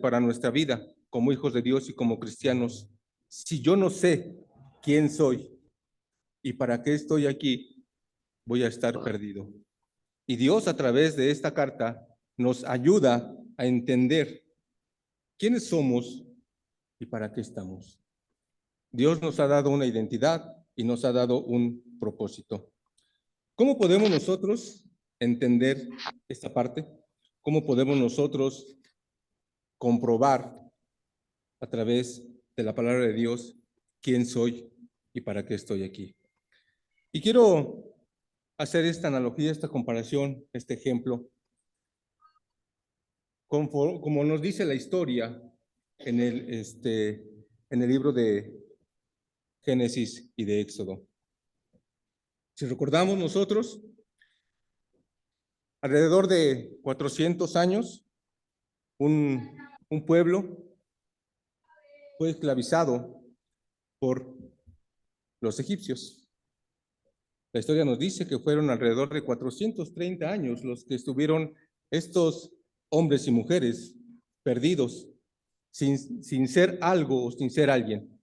Para nuestra vida como hijos de Dios y como cristianos. Si yo no sé quién soy y para qué estoy aquí, voy a estar perdido. Y Dios a través de esta carta nos ayuda a entender quiénes somos y para qué estamos. Dios nos ha dado una identidad y nos ha dado un propósito. ¿Cómo podemos nosotros entender esta parte? ¿Cómo podemos nosotros comprobar a través de la palabra de Dios quién soy y para qué estoy aquí? Y quiero hacer esta analogía, esta comparación, este ejemplo, como nos dice la historia en el libro de Génesis y de Éxodo. Si recordamos nosotros, alrededor de 400 años, un pueblo fue esclavizado por los egipcios. La historia nos dice que fueron alrededor de 430 años los que estuvieron estos hombres y mujeres perdidos, sin ser algo o sin ser alguien.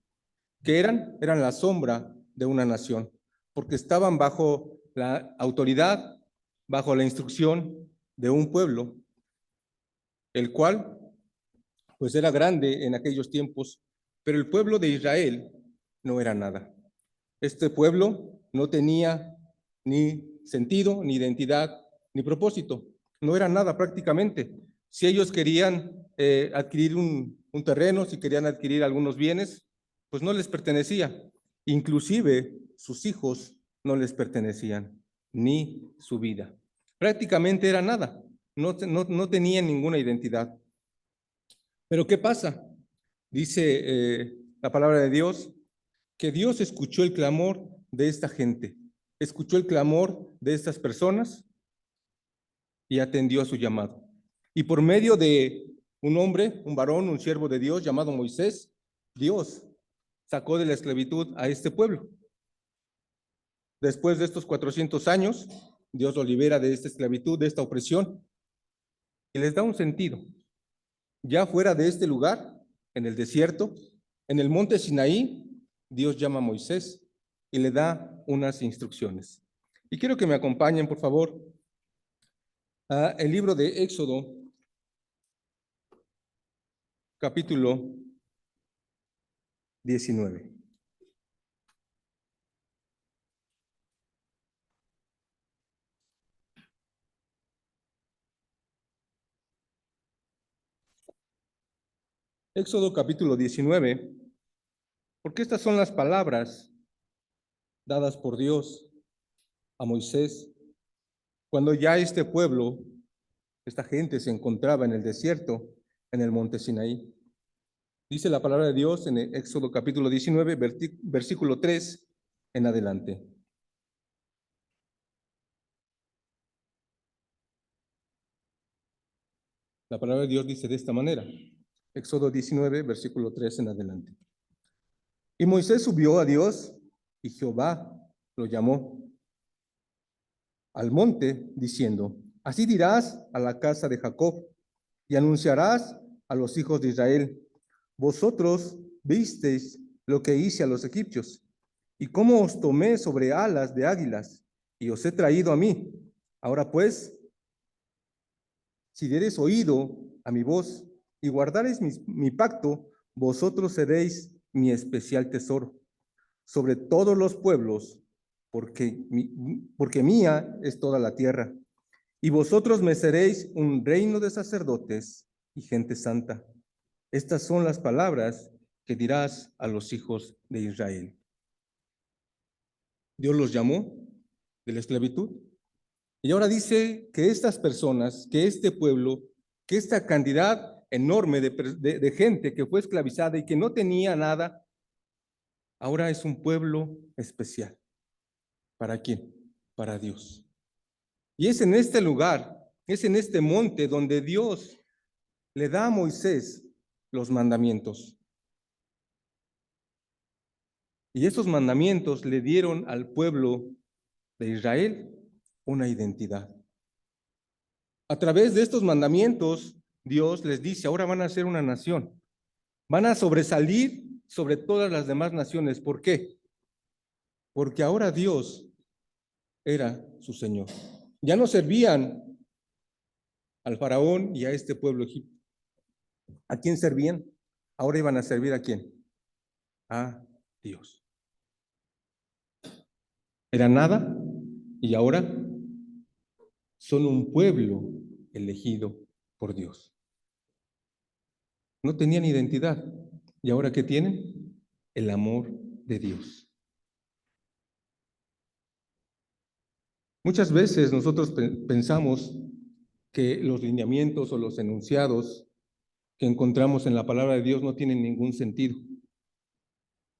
¿Qué eran? Eran la sombra de una nación, porque estaban bajo la autoridad, bajo la instrucción de un pueblo, el cual pues era grande en aquellos tiempos, pero el pueblo de Israel no era nada. Este pueblo no tenía ni sentido, ni identidad, ni propósito. No era nada prácticamente. Si ellos querían adquirir un terreno, si querían adquirir algunos bienes, pues no les pertenecía. Inclusive sus hijos no les pertenecían, ni su vida. Prácticamente era nada. No tenían ninguna identidad. Pero ¿qué pasa? Dice la palabra de Dios, que Dios escuchó el clamor de esta gente, escuchó el clamor de estas personas y atendió a su llamado. Y por medio de un hombre, un varón, un siervo de Dios llamado Moisés, Dios sacó de la esclavitud a este pueblo. Después de estos 400 años, Dios lo libera de esta esclavitud, de esta opresión, y les da un sentido. Ya fuera de este lugar, en el desierto, en el monte Sinaí, Dios llama a Moisés y le da unas instrucciones. Y quiero que me acompañen, por favor, a el libro de Éxodo, capítulo 19. Éxodo capítulo 19, porque estas son las palabras dadas por Dios a Moisés cuando ya este pueblo, esta gente se encontraba en el desierto, en el monte Sinaí. Dice la palabra de Dios en el Éxodo capítulo 19, versículo 3 en adelante. La palabra de Dios dice de esta manera, Éxodo 19, versículo 3 en adelante. Y Moisés subió a Dios y Jehová lo llamó al monte diciendo, así dirás a la casa de Jacob y anunciarás a los hijos de Israel, vosotros visteis lo que hice a los egipcios y cómo os tomé sobre alas de águilas y os he traído a mí. Ahora pues, si diereis oído a mi voz y guardareis mi pacto, vosotros seréis mi especial tesoro sobre todos los pueblos, porque mía es toda la tierra. Y vosotros me seréis un reino de sacerdotes y gente santa. Estas son las palabras que dirás a los hijos de Israel. Dios los llamó de la esclavitud. Y ahora dice que estas personas, que este pueblo, que esta cantidad enorme de gente que fue esclavizada y que no tenía nada, ahora es un pueblo especial. ¿Para quién? Para Dios. Y es en este lugar, es en este monte donde Dios le da a Moisés los mandamientos. Y esos mandamientos le dieron al pueblo de Israel una identidad. A través de estos mandamientos, Dios les dice, ahora van a ser una nación. Van a sobresalir sobre todas las demás naciones. ¿Por qué? Porque ahora Dios era su Señor. Ya no servían al faraón y a este pueblo egipcio. ¿A quién servían? Ahora iban a servir ¿a quién? A Dios. Era nada y ahora son un pueblo elegido por Dios. No tenían identidad. ¿Y ahora qué tienen? El amor de Dios. Muchas veces nosotros pensamos que los lineamientos o los enunciados que encontramos en la palabra de Dios no tienen ningún sentido,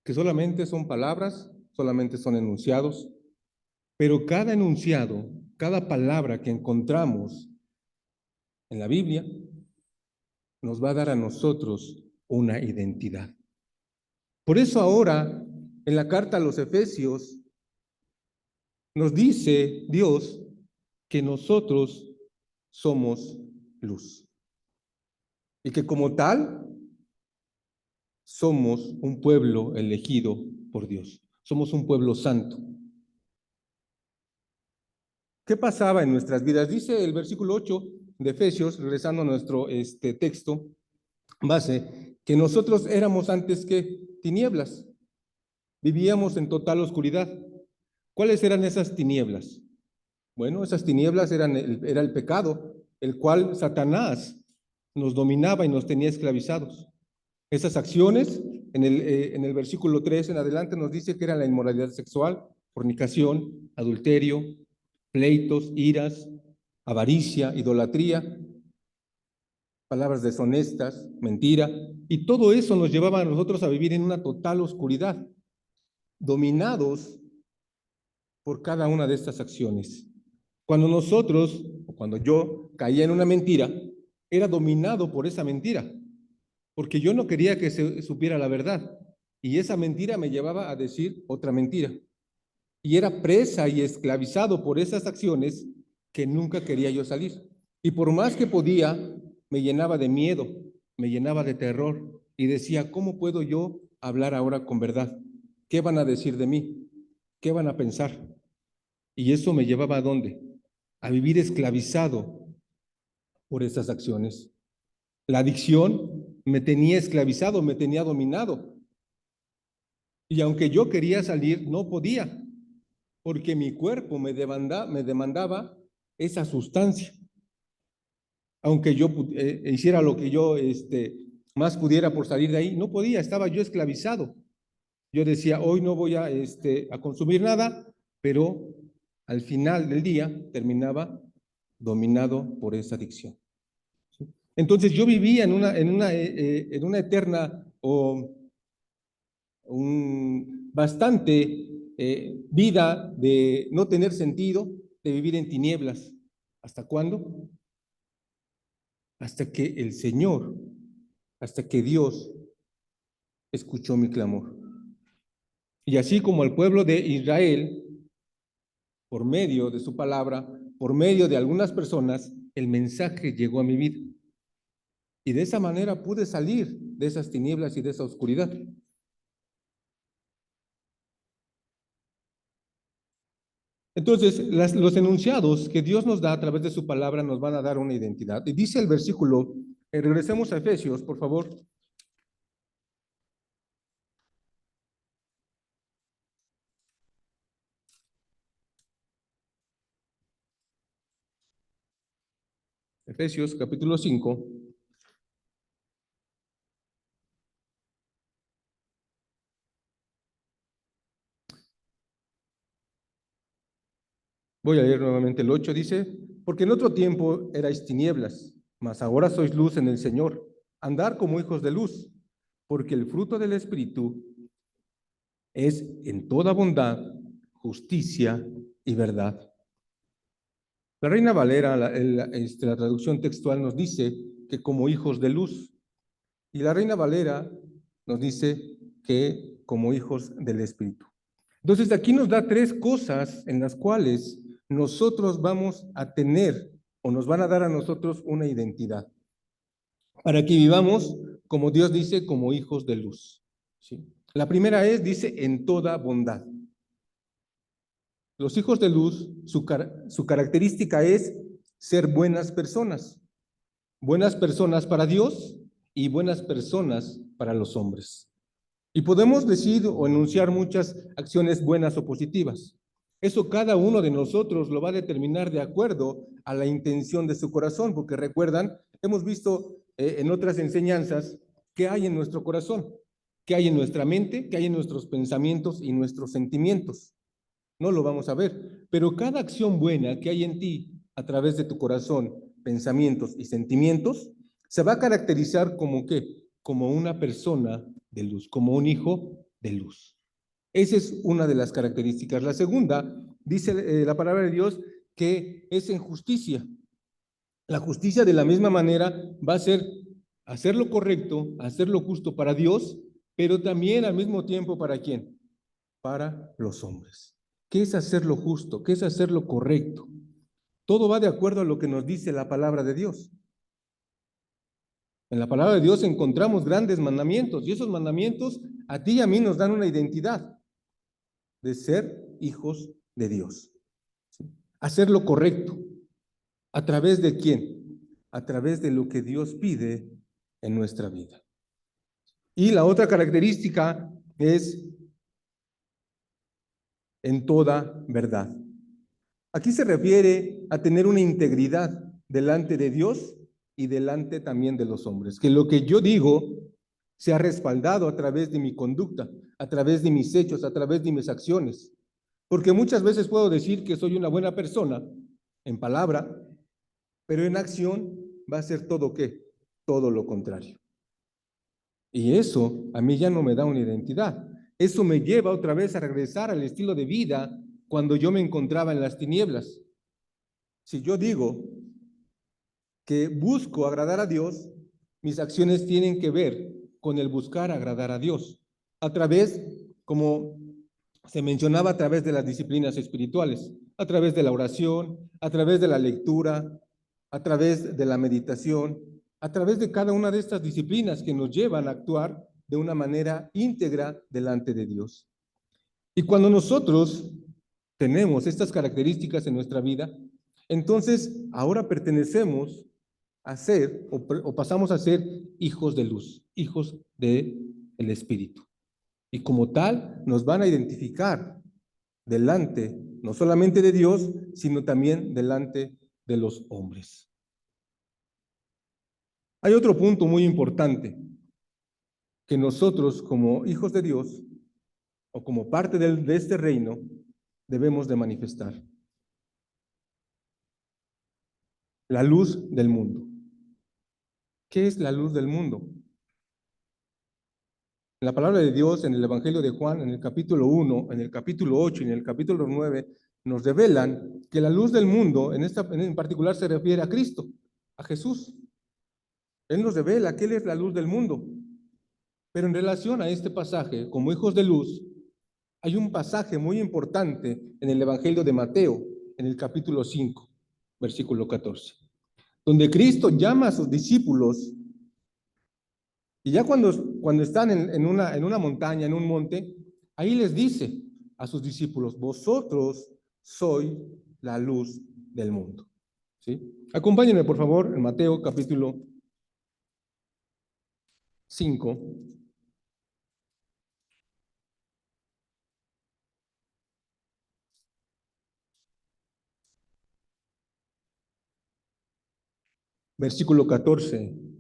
que solamente son palabras, solamente son enunciados, pero cada enunciado, cada palabra que encontramos en la Biblia nos va a dar a nosotros una identidad. Por eso ahora, en la carta a los Efesios, nos dice Dios que nosotros somos luz y que como tal somos un pueblo elegido por Dios. Somos un pueblo santo. ¿Qué pasaba en nuestras vidas? Dice el versículo 8 de Efesios, regresando a nuestro texto base, que nosotros éramos antes que tinieblas, vivíamos en total oscuridad. ¿Cuáles eran esas tinieblas? Bueno, esas tinieblas era el pecado, el cual Satanás nos dominaba y nos tenía esclavizados. Esas acciones, en el versículo 3 en adelante nos dice que eran la inmoralidad sexual, fornicación, adulterio, pleitos, iras, avaricia, idolatría, palabras deshonestas, mentira, y todo eso nos llevaba a nosotros a vivir en una total oscuridad, dominados por cada una de estas acciones. Cuando nosotros, o cuando yo caía en una mentira, era dominado por esa mentira, porque yo no quería que se supiera la verdad, y esa mentira me llevaba a decir otra mentira, y era presa y esclavizado por esas acciones que nunca quería yo salir. Y por más que podía, me llenaba de miedo, me llenaba de terror, y decía, ¿cómo puedo yo hablar ahora con verdad? ¿Qué van a decir de mí? ¿Qué van a pensar? Y eso me llevaba ¿a dónde? A vivir esclavizado por esas acciones. La adicción me tenía esclavizado, me tenía dominado. Y aunque yo quería salir, no podía, porque mi cuerpo me demandaba esa sustancia. Aunque yo hiciera lo que yo más pudiera por salir de ahí, no podía, estaba yo esclavizado. Yo decía, hoy no voy a consumir nada, pero al final del día terminaba dominado por esa adicción. Entonces yo vivía en una eterna o bastante vida de no tener sentido, de vivir en tinieblas. ¿Hasta cuándo? Hasta que el Señor, hasta que Dios escuchó mi clamor. Y así como el pueblo de Israel, por medio de su palabra, por medio de algunas personas, el mensaje llegó a mi vida. Y de esa manera pude salir de esas tinieblas y de esa oscuridad. Entonces, los enunciados que Dios nos da a través de su palabra nos van a dar una identidad. Y dice el versículo, regresemos a Efesios, por favor. Efesios capítulo 5. Voy a leer nuevamente el 8, dice, porque en otro tiempo erais tinieblas, mas ahora sois luz en el Señor. Andar como hijos de luz, porque el fruto del Espíritu es en toda bondad, justicia y verdad. La Reina Valera, la traducción textual nos dice que como hijos de luz, y la Reina Valera nos dice que como hijos del Espíritu. Entonces, aquí nos da tres cosas en las cuales nosotros vamos a tener o nos van a dar a nosotros una identidad. para que vivamos, como Dios dice, como hijos de luz. ¿Sí? La primera es, dice, en toda bondad. Los hijos de luz, su característica es ser buenas personas para Dios y buenas personas para los hombres. Y podemos decir o enunciar muchas acciones buenas o positivas. Eso cada uno de nosotros lo va a determinar de acuerdo a la intención de su corazón, porque recuerdan, hemos visto en otras enseñanzas qué hay en nuestro corazón, qué hay en nuestra mente, qué hay en nuestros pensamientos y nuestros sentimientos. No lo vamos a ver, pero cada acción buena que hay en ti a través de tu corazón, pensamientos y sentimientos, se va a caracterizar como qué, como una persona de luz, como un hijo de luz. Esa es una de las características. La segunda, dice la palabra de Dios, que es en justicia. La justicia de la misma manera va a ser hacer lo correcto, hacer lo justo para Dios, pero también al mismo tiempo para ¿quién? Para los hombres. ¿Qué es hacer lo justo? ¿Qué es hacer lo correcto? Todo va de acuerdo a lo que nos dice la palabra de Dios. En la palabra de Dios encontramos grandes mandamientos y esos mandamientos a ti y a mí nos dan una identidad de ser hijos de Dios. ¿Sí? Hacer lo correcto. ¿A través de quién? A través de lo que Dios pide en nuestra vida. Y la otra característica es en toda verdad. Aquí se refiere a tener una integridad delante de Dios y delante también de los hombres. Que lo que yo digo sea respaldado a través de mi conducta, a través de mis hechos, a través de mis acciones. Porque muchas veces puedo decir que soy una buena persona en palabra, pero en acción va a ser todo ¿qué? Todo lo contrario. Y eso a mí ya no me da una identidad. Eso me lleva otra vez a regresar al estilo de vida cuando yo me encontraba en las tinieblas. Si yo digo que busco agradar a Dios, mis acciones tienen que ver con el buscar agradar a Dios. A través, como se mencionaba, a través de las disciplinas espirituales, a través de la oración, a través de la lectura, a través de la meditación, a través de cada una de estas disciplinas que nos llevan a actuar de una manera íntegra delante de Dios. Y cuando nosotros tenemos estas características en nuestra vida, entonces ahora pertenecemos a ser o pasamos a ser hijos de luz, hijos del Espíritu. Y como tal nos van a identificar delante no solamente de Dios, sino también delante de los hombres. Hay otro punto muy importante que nosotros como hijos de Dios o como parte de este reino debemos de manifestar. La luz del mundo. ¿Qué es la luz del mundo? En la palabra de Dios, en el Evangelio de Juan, en el capítulo 1, en el capítulo 8 y en el capítulo 9, nos revelan que la luz del mundo, en particular se refiere a Cristo, a Jesús. Él nos revela que Él es la luz del mundo. Pero en relación a este pasaje, como hijos de luz, hay un pasaje muy importante en el Evangelio de Mateo, en el capítulo 5, versículo 14, donde Cristo llama a sus discípulos y ya cuando están en una montaña, en un monte, ahí les dice a sus discípulos, vosotros sois la luz del mundo. ¿Sí? Acompáñenme, por favor, en Mateo capítulo 5, versículo 14.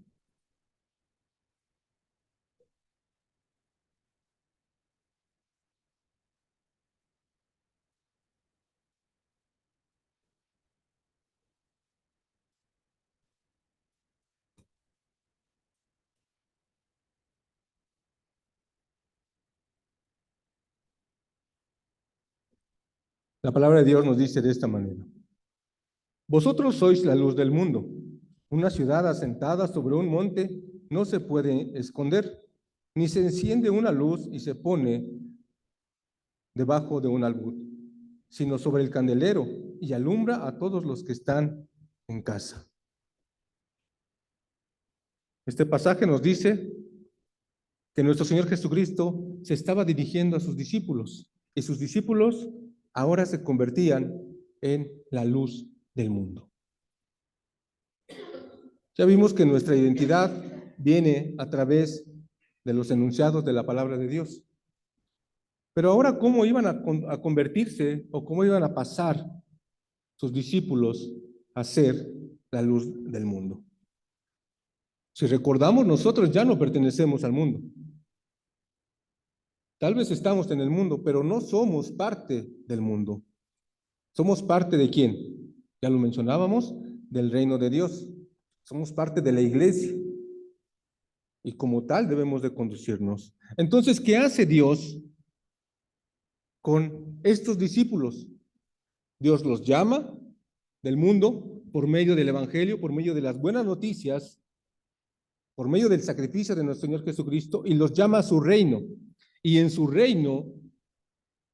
La palabra de Dios nos dice de esta manera. Vosotros sois la luz del mundo. Una ciudad asentada sobre un monte no se puede esconder, ni se enciende una luz y se pone debajo de un almud, sino sobre el candelero y alumbra a todos los que están en casa. Este pasaje nos dice que nuestro Señor Jesucristo se estaba dirigiendo a sus discípulos y sus discípulos ahora se convertían en la luz del mundo. Ya vimos que nuestra identidad viene a través de los enunciados de la palabra de Dios. Pero ahora, ¿cómo iban a convertirse o cómo iban a pasar sus discípulos a ser la luz del mundo? Si recordamos, nosotros ya no pertenecemos al mundo. Tal vez estamos en el mundo, pero no somos parte del mundo. ¿Somos parte de quién? Ya lo mencionábamos, del reino de Dios. Somos parte de la iglesia. Y como tal debemos de conducirnos. Entonces, ¿qué hace Dios con estos discípulos? Dios los llama del mundo por medio del evangelio, por medio de las buenas noticias, por medio del sacrificio de nuestro Señor Jesucristo, y los llama a su reino. Y en su reino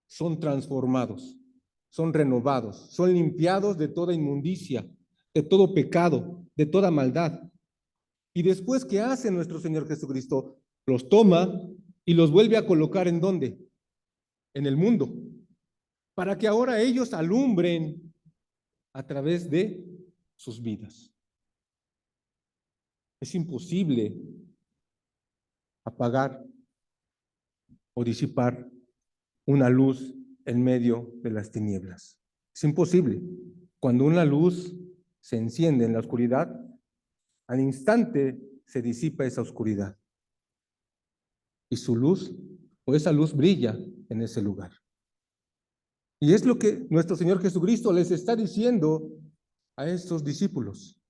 son transformados, son renovados, son limpiados de toda inmundicia, de todo pecado, de toda maldad. Y después, ¿qué hace nuestro Señor Jesucristo? Los toma y los vuelve a colocar ¿en dónde? En el mundo, para que ahora ellos alumbren a través de sus vidas. Es imposible apagar o disipar una luz en medio de las tinieblas. Es imposible. Cuando una luz se enciende en la oscuridad, al instante se disipa esa oscuridad. Y su luz, o esa luz brilla en ese lugar. Y es lo que nuestro Señor Jesucristo les está diciendo a estos discípulos.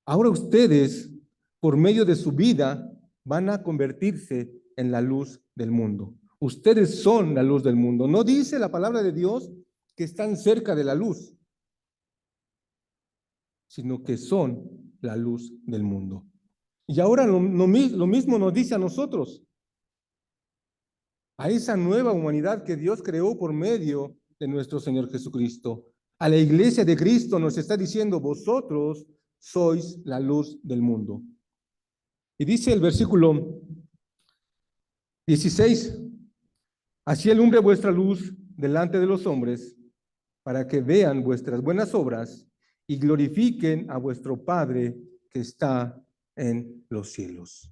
Ahora ustedes, por medio de su vida, van a convertirse en la luz del mundo. Ustedes son la luz del mundo. No dice la palabra de Dios que están cerca de la luz, sino que son la luz del mundo. Y ahora lo mismo nos dice a nosotros, a esa nueva humanidad que Dios creó por medio de nuestro Señor Jesucristo. A la iglesia de Cristo nos está diciendo, vosotros sois la luz del mundo. Y dice el versículo 16, así alumbre vuestra luz delante de los hombres, para que vean vuestras buenas obras y glorifiquen a vuestro Padre que está en los cielos.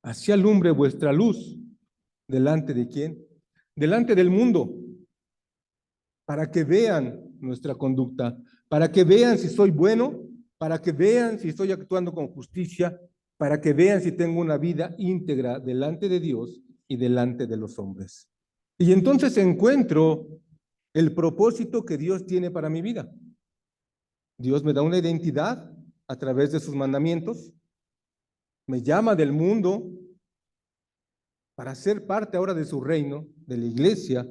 Así alumbre vuestra luz delante de quién? Delante del mundo, para que vean nuestra conducta, para que vean si soy bueno, para que vean si estoy actuando con justicia, para que vean si tengo una vida íntegra delante de Dios y delante de los hombres. Y entonces encuentro el propósito que Dios tiene para mi vida. Dios me da una identidad a través de sus mandamientos, me llama del mundo para ser parte ahora de su reino, de la iglesia,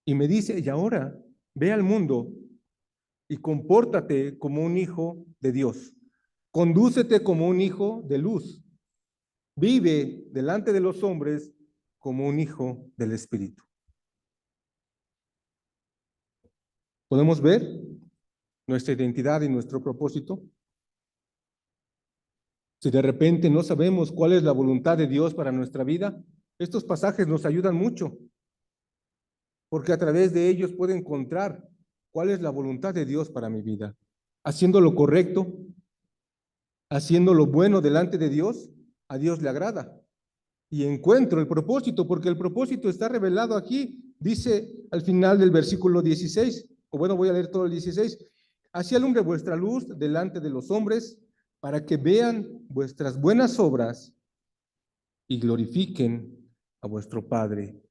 y me dice, y ahora ve al mundo y compórtate como un hijo de Dios, condúcete como un hijo de luz, vive delante de los hombres como un hijo del Espíritu. ¿Podemos ver nuestra identidad y nuestro propósito? Si de repente no sabemos cuál es la voluntad de Dios para nuestra vida, estos pasajes nos ayudan mucho, porque a través de ellos puedo encontrar cuál es la voluntad de Dios para mi vida. Haciendo lo correcto, haciendo lo bueno delante de Dios, a Dios le agrada. Y encuentro el propósito, porque el propósito está revelado aquí. Dice al final del versículo 16, o bueno, voy a leer todo el 16. Así alumbre vuestra luz delante de los hombres, para que vean vuestras buenas obras y glorifiquen a vuestro Padre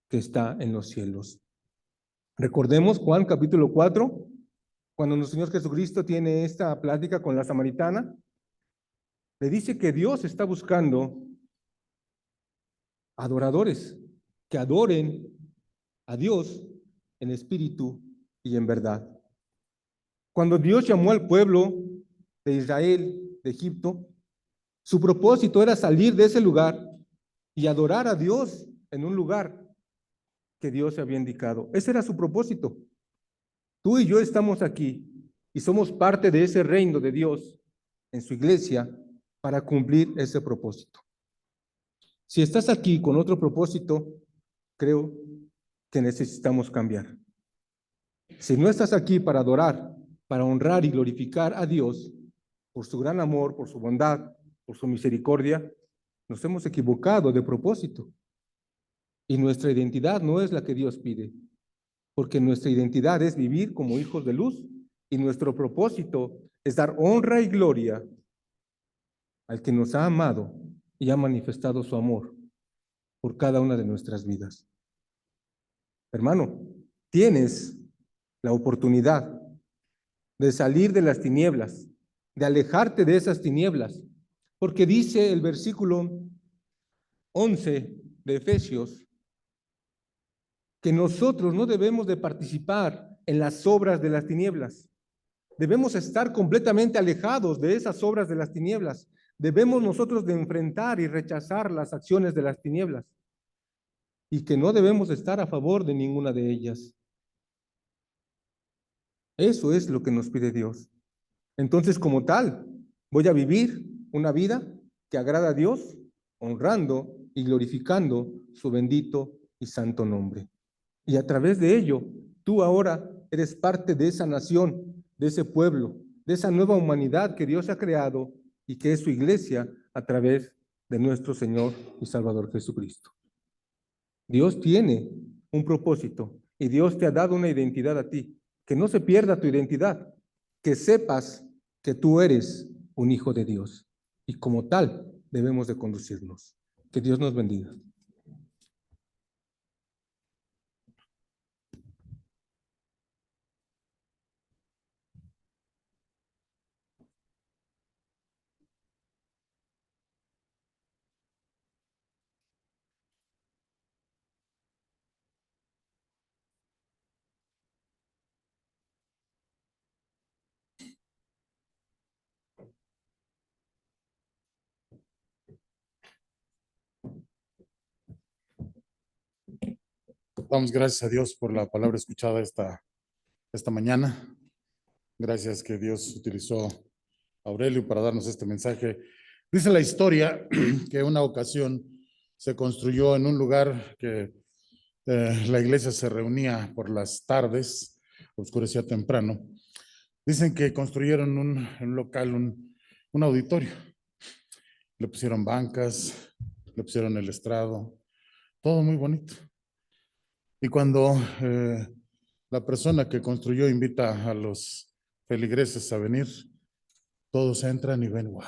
que está en los cielos. Recordemos Juan capítulo 4, cuando nuestro Señor Jesucristo tiene esta plática con la samaritana, le dice que Dios está buscando adoradores que adoren a Dios en espíritu y en verdad. Cuando Dios llamó al pueblo de Israel, de Egipto, su propósito era salir de ese lugar y adorar a Dios en un lugar que Dios había indicado. Ese era su propósito. Tú y yo estamos aquí y somos parte de ese reino de Dios, en su iglesia para cumplir ese propósito. Si estás aquí con otro propósito, creo que necesitamos cambiar. Si no estás aquí para adorar, para honrar y glorificar a Dios por su gran amor, por su bondad, por su misericordia, nos hemos equivocado de propósito. Y nuestra identidad no es la que Dios pide, porque nuestra identidad es vivir como hijos de luz y nuestro propósito es dar honra y gloria al que nos ha amado y ha manifestado su amor por cada una de nuestras vidas. Hermano, tienes la oportunidad de salir de las tinieblas, de alejarte de esas tinieblas, porque dice el versículo 11 de Efesios que nosotros no debemos de participar en las obras de las tinieblas. Debemos estar completamente alejados de esas obras de las tinieblas. Debemos nosotros de enfrentar y rechazar las acciones de las tinieblas y que no debemos estar a favor de ninguna de ellas. Eso es lo que nos pide Dios. Entonces, como tal, voy a vivir una vida que agrada a Dios, honrando y glorificando su bendito y santo nombre. Y a través de ello, tú ahora eres parte de esa nación, de ese pueblo, de esa nueva humanidad que Dios ha creado y que es su iglesia a través de nuestro Señor y Salvador Jesucristo. Dios tiene un propósito y Dios te ha dado una identidad a ti. Que no se pierda tu identidad, que sepas que tú eres un hijo de Dios y como tal debemos de conducirnos. Que Dios nos bendiga. Damos gracias a Dios por la palabra escuchada esta mañana. Gracias que Dios utilizó a Aurelio para darnos este mensaje. Dice la historia que una ocasión se construyó en un lugar que la iglesia se reunía por las tardes, oscurecía temprano. Dicen que construyeron un local, un auditorio. Le pusieron bancas, le pusieron el estrado, todo muy bonito. Y cuando la persona que construyó invita a los feligreses a venir, todos entran y ven, wow,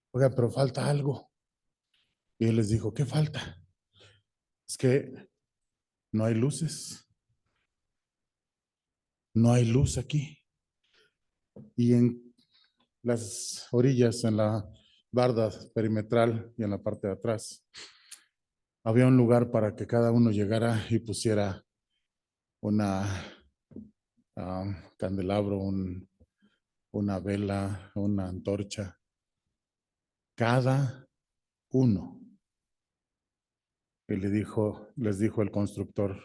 oiga, pero falta algo. Y él les dijo, ¿qué falta? Es que no hay luces, no hay luz aquí. Y en las orillas, en la barda perimetral y en la parte de atrás, había un lugar para que cada uno llegara y pusiera una candelabro, una vela, una antorcha. Cada uno. Y les dijo el constructor,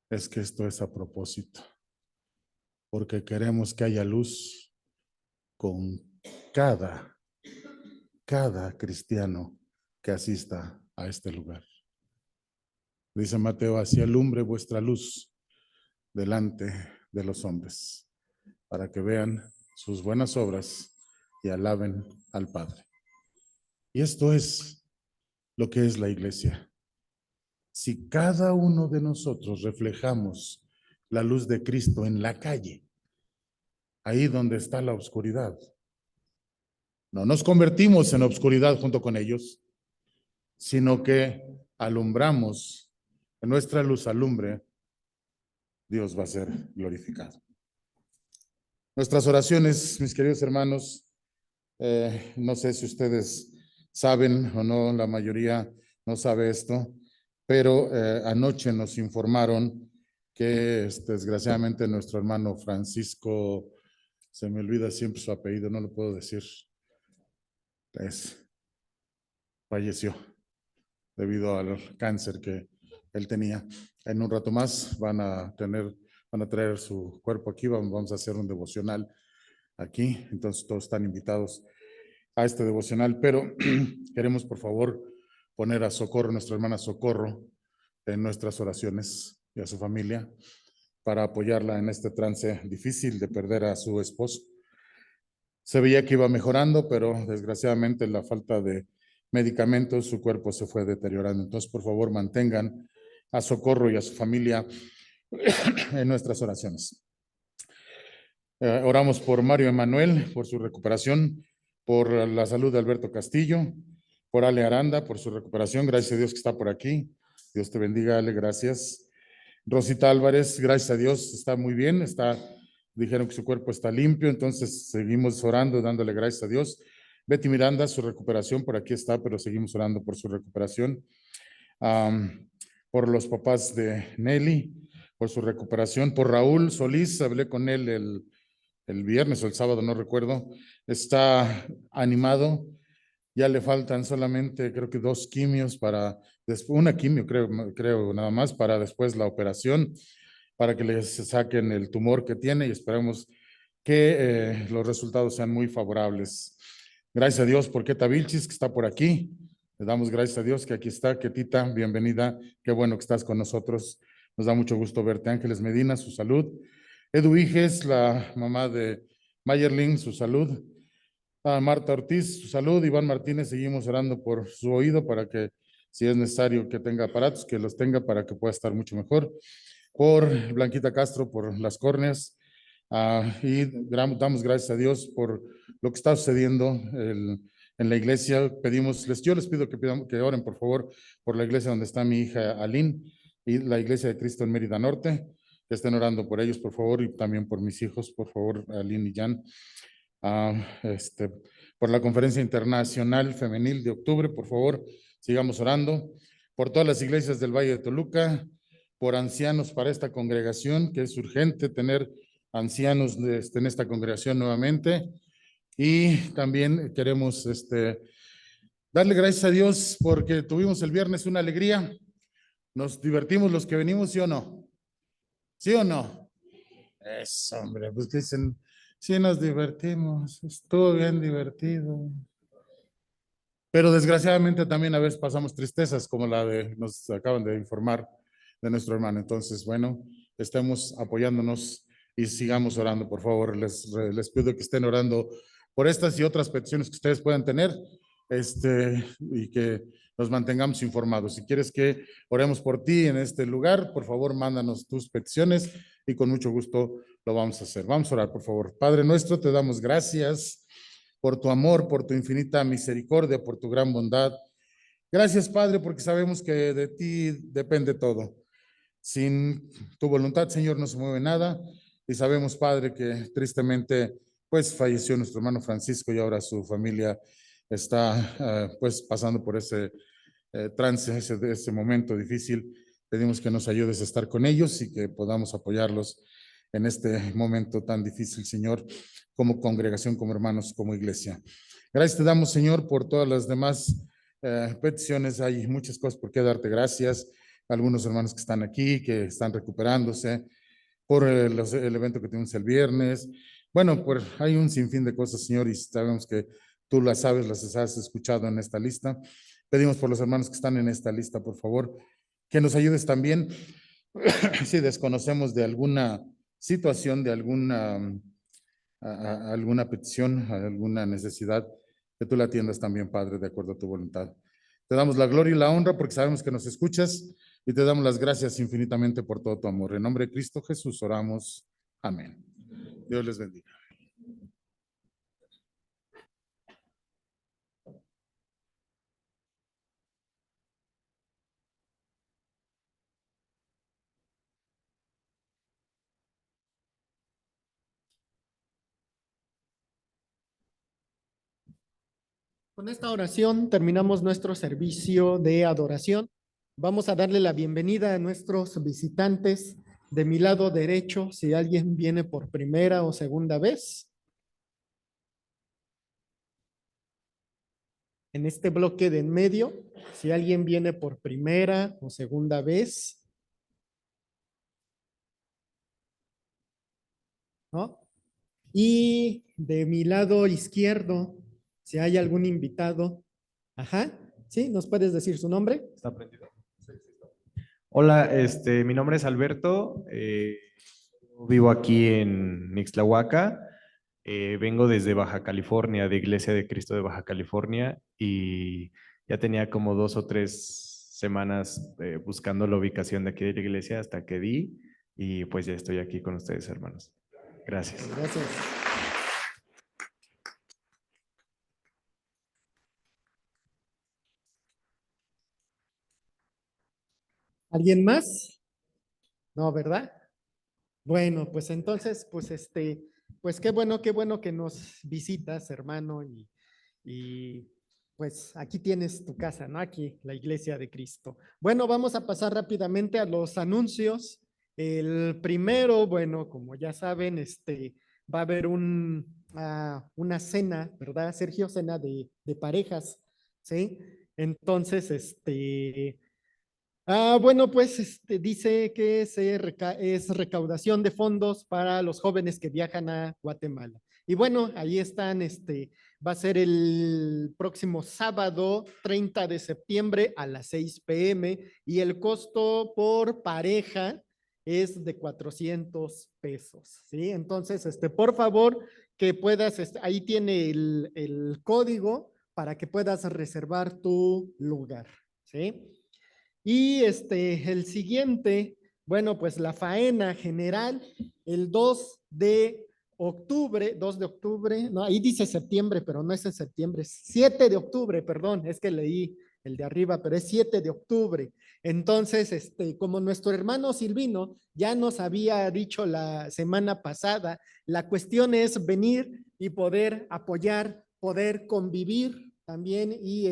es que esto es a propósito, porque queremos que haya luz con cada cristiano que asista a este lugar. Dice Mateo, así alumbre vuestra luz delante de los hombres, para que vean sus buenas obras y alaben al Padre. Y esto es lo que es la iglesia. Si cada uno de nosotros reflejamos la luz de Cristo en la calle, ahí donde está la oscuridad, no nos convertimos en oscuridad junto con ellos, sino que alumbramos, en nuestra luz alumbre, Dios va a ser glorificado. Nuestras oraciones, mis queridos hermanos, no sé si ustedes saben o no, la mayoría no sabe esto, pero anoche nos informaron que desgraciadamente nuestro hermano Francisco, se me olvida siempre su apellido, no lo puedo decir, falleció debido al cáncer que él tenía. En un rato más van a traer su cuerpo aquí, vamos a hacer un devocional aquí, entonces todos están invitados a este devocional, pero queremos por favor poner a Socorro, nuestra hermana Socorro, en nuestras oraciones y a su familia para apoyarla en este trance difícil de perder a su esposo. Se veía que iba mejorando, pero desgraciadamente la falta de medicamentos, su cuerpo se fue deteriorando. Entonces, por favor, mantengan a Socorro y a su familia en nuestras oraciones. Oramos por Mario Emanuel, por su recuperación, por la salud de Alberto Castillo, por Ale Aranda, por su recuperación. Gracias a Dios que está por aquí. Dios te bendiga, Ale, gracias. Rosita Álvarez, gracias a Dios, está muy bien, dijeron que su cuerpo está limpio, entonces seguimos orando, dándole gracias a Dios. Betty Miranda, su recuperación, por aquí está, pero seguimos orando por su recuperación. Por los papás de Nelly, por su recuperación. Por Raúl Solís, hablé con él el viernes o el sábado, no recuerdo. Está animado, ya le faltan solamente, creo que 2 quimios para, una quimio creo nada más, para después la operación, para que le saquen el tumor que tiene y esperamos que los resultados sean muy favorables. Gracias a Dios por Queta Vilchis, que está por aquí. Le damos gracias a Dios que aquí está. Ketita, bienvenida. Qué bueno que estás con nosotros. Nos da mucho gusto verte. Ángeles Medina, su salud. Edu Iges, la mamá de Mayerling, su salud. Marta Ortiz, su salud. Iván Martínez, seguimos orando por su oído para que, si es necesario que tenga aparatos, que los tenga para que pueda estar mucho mejor. Por Blanquita Castro, por las córneas. Y damos gracias a Dios por lo que está sucediendo en la iglesia. Yo les pido que oren, por favor, por la iglesia donde está mi hija Aline y la iglesia de Cristo en Mérida Norte. Que estén orando por ellos, por favor, y también por mis hijos, por favor, Aline y Jan. Por la Conferencia Internacional Femenil de octubre, por favor, sigamos orando. Por todas las iglesias del Valle de Toluca, por ancianos para esta congregación, que es urgente tener ancianos en esta congregación nuevamente. Y también queremos darle gracias a Dios porque tuvimos el viernes una alegría. Nos divertimos los que venimos, ¿sí o no? ¿Sí o no? Eso, hombre, pues que dicen, sí nos divertimos, estuvo bien divertido. Pero desgraciadamente también a veces pasamos tristezas como la de, nos acaban de informar de nuestro hermano. Entonces, bueno, estemos apoyándonos y sigamos orando, por favor. Les pido que estén orando por estas y otras peticiones que ustedes puedan tener, y que nos mantengamos informados. Si quieres que oremos por ti en este lugar, por favor, mándanos tus peticiones y con mucho gusto lo vamos a hacer. Vamos a orar, por favor. Padre nuestro, te damos gracias por tu amor, por tu infinita misericordia, por tu gran bondad. Gracias, Padre, porque sabemos que de ti depende todo. Sin tu voluntad, Señor, no se mueve nada. Y sabemos, Padre, que tristemente, pues falleció nuestro hermano Francisco y ahora su familia está, pues, pasando por ese trance, ese momento difícil. Pedimos que nos ayudes a estar con ellos y que podamos apoyarlos en este momento tan difícil, Señor, como congregación, como hermanos, como iglesia. Gracias te damos, Señor, por todas las demás peticiones. Hay muchas cosas por qué darte gracias. Algunos hermanos que están aquí, que están recuperándose, por el evento que tuvimos el viernes. Bueno, pues hay un sinfín de cosas, Señor, y sabemos que tú las sabes, las has escuchado en esta lista. Pedimos por los hermanos que están en esta lista, por favor, que nos ayudes también si desconocemos de alguna situación, de alguna petición, alguna necesidad, que tú la atiendas también, Padre, de acuerdo a tu voluntad. Te damos la gloria y la honra porque sabemos que nos escuchas y te damos las gracias infinitamente por todo tu amor. En nombre de Cristo Jesús oramos. Amén. Dios les bendiga. Con esta oración terminamos nuestro servicio de adoración. Vamos a darle la bienvenida a nuestros visitantes. De mi lado derecho, si alguien viene por primera o segunda vez. En este bloque de en medio, si alguien viene por primera o segunda vez. ¿No? Y de mi lado izquierdo, si hay algún invitado. Ajá, ¿sí? ¿Nos puedes decir su nombre? ¿Está prendido? Hola, mi nombre es Alberto, vivo aquí en Ixtlahuaca, vengo desde Baja California, de Iglesia de Cristo de Baja California, y ya tenía como 2 o 3 semanas buscando la ubicación de aquí de la iglesia hasta que di, y pues ya estoy aquí con ustedes, hermanos. Gracias. Gracias. ¿Alguien más? No, ¿verdad? Bueno, pues entonces, pues pues qué bueno que nos visitas, hermano, y pues aquí tienes tu casa, ¿no? Aquí, la Iglesia de Cristo. Bueno, vamos a pasar rápidamente a los anuncios. El primero, bueno, como ya saben, va a haber una cena, ¿verdad, Sergio? Cena de parejas, ¿sí? Entonces, bueno, pues dice que es recaudación de fondos para los jóvenes que viajan a Guatemala. Y bueno, ahí están, va a ser el próximo sábado 30 de septiembre a las 6 p.m. y el costo por pareja es de 400 pesos, ¿sí? Entonces, por favor, que puedas, ahí tiene el código para que puedas reservar tu lugar, ¿sí? Y el siguiente, bueno, pues la faena general, el 2 de octubre, no, ahí dice septiembre, pero no es en septiembre, es 7 de octubre, perdón, es que leí el de arriba, pero es 7 de octubre. Entonces, como nuestro hermano Silvino ya nos había dicho la semana pasada, la cuestión es venir y poder apoyar, poder convivir también y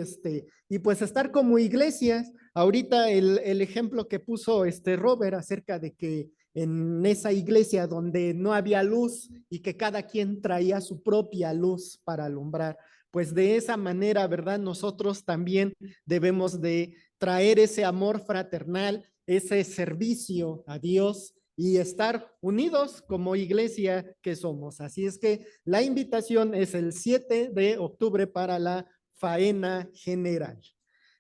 pues estar como iglesias. Ahorita el ejemplo que puso Robert acerca de que en esa iglesia donde no había luz y que cada quien traía su propia luz para alumbrar, pues de esa manera, ¿verdad? Nosotros también debemos de traer ese amor fraternal, ese servicio a Dios y estar unidos como iglesia que somos. Así es que la invitación es el 7 de octubre para la faena general.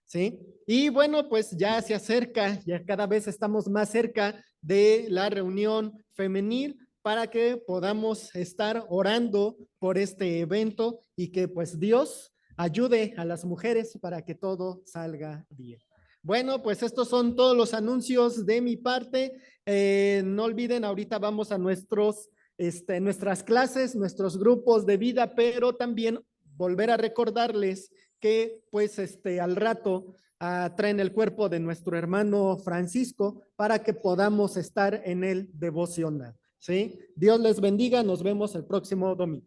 ¿Sí? Y bueno, pues ya se acerca, ya cada vez estamos más cerca de la reunión femenil para que podamos estar orando por este evento y que pues Dios ayude a las mujeres para que todo salga bien. Bueno, pues estos son todos los anuncios de mi parte. No olviden, ahorita vamos a nuestras clases, nuestros grupos de vida, pero también volver a recordarles que pues al rato traen el cuerpo de nuestro hermano Francisco para que podamos estar en el devocional. ¿Sí? Dios les bendiga, nos vemos el próximo domingo.